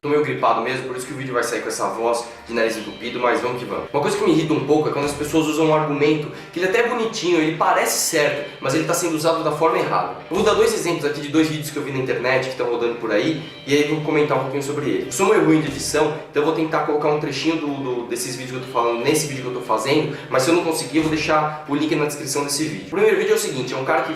Tô meio gripado mesmo, por isso que o vídeo vai sair com essa voz de nariz entupido, mas vamos que vamos. Uma coisa que me irrita um pouco é quando as pessoas usam um argumento que ele é até bonitinho, ele parece certo, mas ele está sendo usado da forma errada. Eu vou dar dois exemplos aqui de dois vídeos que eu vi na internet que estão rodando por aí, e aí eu vou comentar um pouquinho sobre eles. Eu sou meio ruim de edição, então eu vou tentar colocar um trechinho desses vídeos que eu tô falando nesse vídeo que eu tô fazendo, mas se eu não conseguir, eu vou deixar o link na descrição desse vídeo. O primeiro vídeo é o seguinte, é um cara que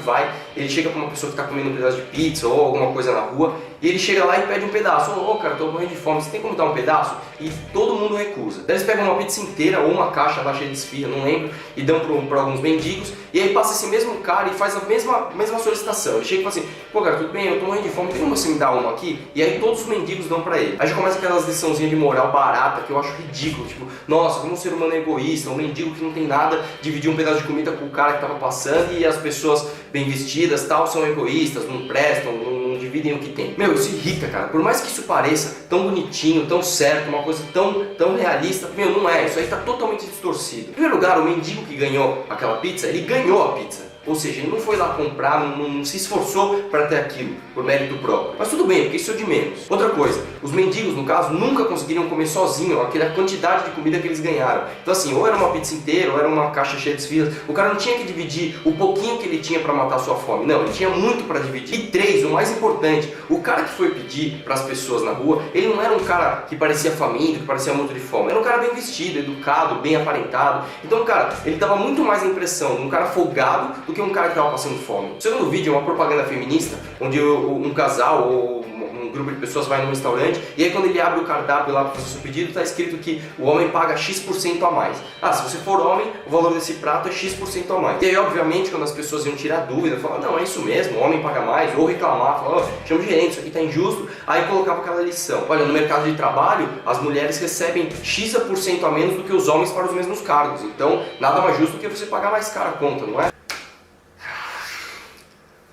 ele chega pra uma pessoa que está comendo um pedaço de pizza ou alguma coisa na rua, e ele chega lá e pede um pedaço. Ô, cara, tô morrendo de fome, você tem como dar um pedaço? E todo mundo recusa. Daí eles pegam uma pizza inteira ou uma caixa lá cheia de esfirra, não lembro, e dão pra alguns mendigos, e aí passa esse mesmo cara e faz a mesma solicitação. Ele chega e fala assim, pô, cara, tudo bem, eu tô morrendo de fome, tem como você me dar uma aqui? E aí todos os mendigos dão pra ele. Aí já começa aquelas liçãozinhas de moral barata que eu acho ridículo, tipo, nossa, como um ser humano é egoísta, um mendigo que não tem nada, dividir um pedaço de comida com o cara que tava passando, e as pessoas bem vestidas tal são egoístas, não prestam, não dividem o que tem. Meu, isso irrita, cara. Por mais que isso pareça tão bonitinho, tão certo, uma coisa tão realista, meu, não é. Isso aí tá totalmente distorcido. Em primeiro lugar, o mendigo que ganhou aquela pizza, ele ganhou a pizza. Ou seja, ele não foi lá comprar, não se esforçou para ter aquilo, por mérito próprio. Mas tudo bem, porque isso é de menos. Outra coisa, os mendigos, no caso, nunca conseguiriam comer sozinho aquela quantidade de comida que eles ganharam. Então assim, ou era uma pizza inteira, ou era uma caixa cheia de esfirras. O cara não tinha que dividir o pouquinho que ele tinha para matar a sua fome. Não, ele tinha muito para dividir. E três, o mais importante, o cara que foi pedir para as pessoas na rua, ele não era um cara que parecia faminto, que parecia muito de fome. Era um cara bem vestido, educado, bem aparentado. Então, cara, ele dava muito mais a impressão de um cara folgado do que um cara que estava passando fome. O segundo vídeo é uma propaganda feminista, onde um casal ou um grupo de pessoas vai num restaurante, e aí quando ele abre o cardápio lá para fazer o seu pedido, está escrito que o homem paga X% a mais. Ah, se você for homem, o valor desse prato é X% a mais. E aí, obviamente, quando as pessoas iam tirar dúvida, falavam, não, é isso mesmo, o homem paga mais, ou reclamar, falavam, chama o gerente, isso aqui está injusto, aí colocava aquela lição. Olha, no mercado de trabalho, as mulheres recebem X% a menos do que os homens para os mesmos cargos, então nada mais justo do que você pagar mais cara a conta, não é?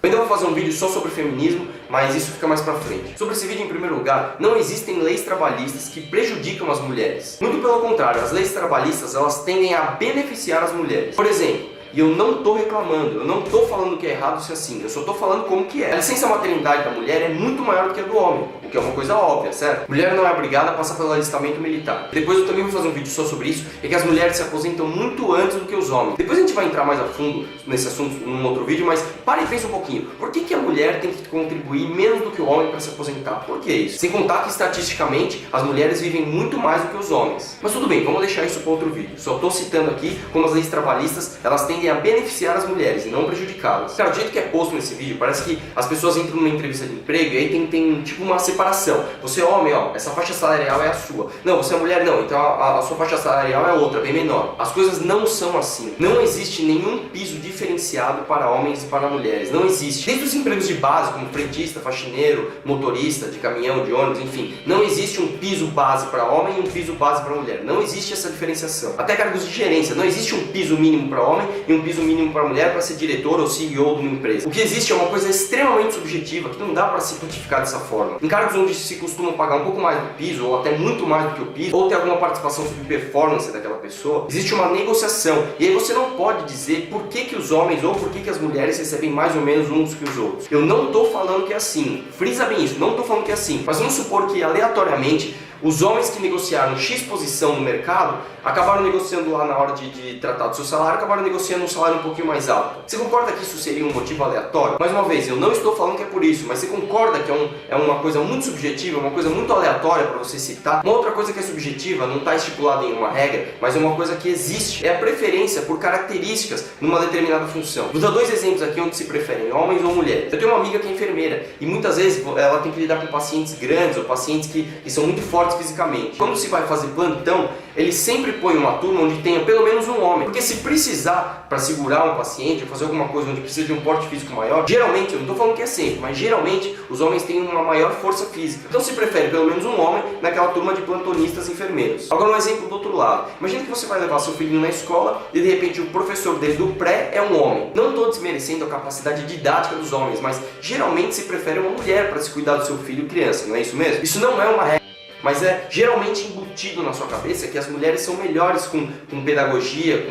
Eu ainda vou fazer um vídeo só sobre feminismo, mas isso fica mais pra frente. Sobre esse vídeo, em primeiro lugar, não existem leis trabalhistas que prejudicam as mulheres. Muito pelo contrário, as leis trabalhistas, elas tendem a beneficiar as mulheres. Por exemplo, e eu não estou reclamando, eu não estou falando que é errado ser assim, eu só estou falando como que é. A licença maternidade da mulher é muito maior do que a do homem, o que é uma coisa óbvia, certo? Mulher não é obrigada a passar pelo alistamento militar. Depois eu também vou fazer um vídeo só sobre isso, é que as mulheres se aposentam muito antes do que os homens. Depois a gente vai entrar mais a fundo nesse assunto num outro vídeo, mas pare e pense um pouquinho. Por que a mulher tem que contribuir menos do que o homem para se aposentar? Por que isso? Sem contar que estatisticamente as mulheres vivem muito mais do que os homens. Mas tudo bem, vamos deixar isso para outro vídeo. Só estou citando aqui como as leis trabalhistas, elas tendem a beneficiar as mulheres e não prejudicá-las. Cara, do jeito que é posto nesse vídeo, parece que as pessoas entram numa entrevista de emprego e aí tem tipo uma separação. Você é homem, ó, essa faixa salarial é a sua. Não, você é mulher, não, então a sua faixa salarial é outra, bem menor. As coisas não são assim. Não existe nenhum piso diferenciado para homens e para mulheres. Não existe. Desde os empregos de base, como frentista, faxineiro, motorista de caminhão, de ônibus, enfim, não existe um piso base para homem e um piso base para mulher. Não existe essa diferenciação. Até cargos de gerência, não existe um piso mínimo para homem e um piso mínimo para mulher para ser diretor ou CEO de uma empresa. O que existe é uma coisa extremamente subjetiva que não dá para se quantificar dessa forma. Em cargos onde se costuma pagar um pouco mais do piso ou até muito mais do que o piso, ou ter alguma participação sobre performance daquela pessoa, existe uma negociação. E aí você não pode dizer por que os homens ou por que as mulheres recebem mais ou menos uns que os outros. Eu não estou falando que é assim. Frisa bem isso, não estou falando que é assim. Mas vamos supor que aleatoriamente os homens que negociaram X posição no mercado acabaram negociando lá na hora de tratar do seu salário, acabaram negociando um salário um pouquinho mais alto. Você concorda que isso seria um motivo aleatório? Mais uma vez, eu não estou falando que é por isso, mas você concorda que é uma coisa muito subjetiva, uma coisa muito aleatória para você citar? Uma outra coisa que é subjetiva, não está estipulada em uma regra, mas é uma coisa que existe. É a preferência por características numa determinada função. Vou dar dois exemplos aqui onde se preferem homens ou mulheres. Eu tenho uma amiga que é enfermeira e muitas vezes ela tem que lidar com pacientes grandes ou pacientes que são muito fortes fisicamente. Quando se vai fazer plantão, ele sempre põe uma turma onde tenha pelo menos um homem, porque se precisar para segurar um paciente ou fazer alguma coisa onde precisa de um porte físico maior, geralmente, eu não estou falando que é sempre, mas geralmente os homens têm uma maior força física, então se prefere pelo menos um homem naquela turma de plantonistas enfermeiros. Agora um exemplo do outro lado, imagina que você vai levar seu filhinho na escola e de repente o professor dele do pré é um homem. Não estou desmerecendo a capacidade didática dos homens, mas geralmente se prefere uma mulher para se cuidar do seu filho criança, não é isso mesmo? Isso não é uma regra. mas é geralmente embutido na sua cabeça que as mulheres são melhores com pedagogia,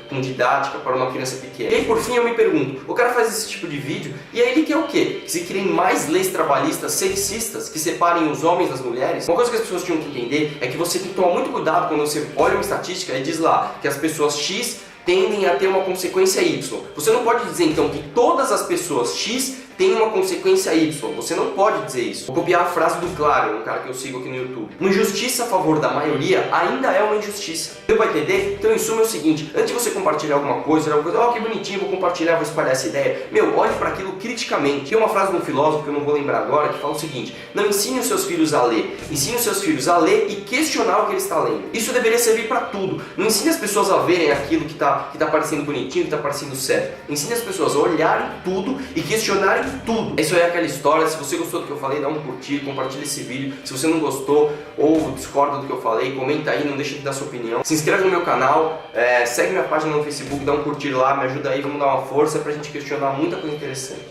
com didática para uma criança pequena. E aí por fim eu me pergunto, o cara faz esse tipo de vídeo e aí ele quer o quê? Que se criem mais leis trabalhistas sexistas que separem os homens das mulheres? Uma coisa que as pessoas tinham que entender é que você tem que tomar muito cuidado quando você olha uma estatística e diz lá que as pessoas X tendem a ter uma consequência Y. Você não pode dizer então que todas as pessoas X têm uma consequência Y. Você não pode dizer isso. Vou copiar a frase do Claro, um cara que eu sigo aqui no YouTube. Uma injustiça a favor da maioria ainda é uma injustiça. Deu pra entender? Então em suma é o seguinte, antes de você compartilhar alguma coisa, que bonitinho, vou compartilhar, vou espalhar essa ideia. Meu, olhe para aquilo criticamente. Tem uma frase de um filósofo que eu não vou lembrar agora, que fala o seguinte: não ensine os seus filhos a ler. Ensine os seus filhos a ler e questionar o que ele está lendo. Isso deveria servir para tudo. Não ensine as pessoas a verem aquilo que tá parecendo bonitinho, que tá parecendo certo. Ensine as pessoas a olharem tudo e questionarem tudo. Isso aí é aquela história. Se você gostou do que eu falei, dá um curtir, compartilha esse vídeo. Se você não gostou ou discorda do que eu falei, comenta aí, não deixa de dar sua opinião. Se inscreve no meu canal, segue minha página no Facebook, dá um curtir lá, me ajuda aí, vamos dar uma força pra gente questionar muita coisa interessante.